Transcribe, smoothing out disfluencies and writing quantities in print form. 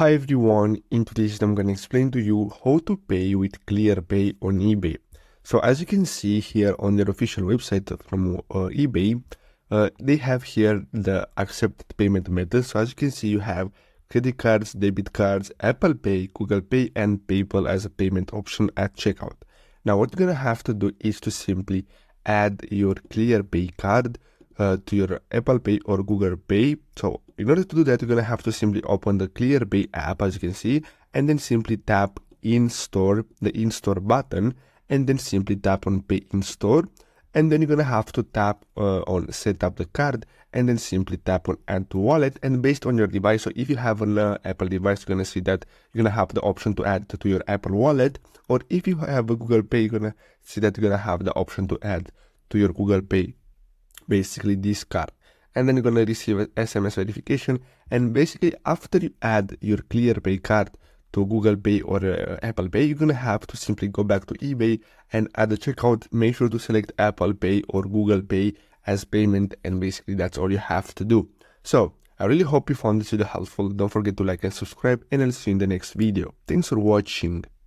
Hi everyone, in today's video I'm going to explain to you how to pay with Clearpay on eBay. So as you can see here on their official website from eBay, they have here the accepted payment methods. So as you can see, you have credit cards, debit cards, Apple Pay, Google Pay, and PayPal as a payment option at checkout. Now what you're going to have to do is to simply add your Clearpay card to your Apple Pay or Google Pay. So in order to do that, you're going to have to simply open the Clearpay app, as you can see, and then simply tap in-store, the in-store button, and then simply tap on Pay in Store. And then you're going to have to tap on Set up the card, and then simply tap on Add to Wallet. And based on your device, so if you have an Apple device, you're going to see that you're going to have the option to add to your Apple Wallet. Or if you have a Google Pay, you're going to see that you're going to have the option to add to your Google Pay, basically this card. And then you're going to receive an SMS verification. And basically after you add your Clearpay card to Google Pay or Apple Pay, you're going to have to simply go back to eBay, and at the checkout, make sure to select Apple Pay or Google Pay as payment, and basically that's all you have to do. So I really hope you found this video helpful. Don't forget to like and subscribe, and I'll see you in the next video. Thanks for watching.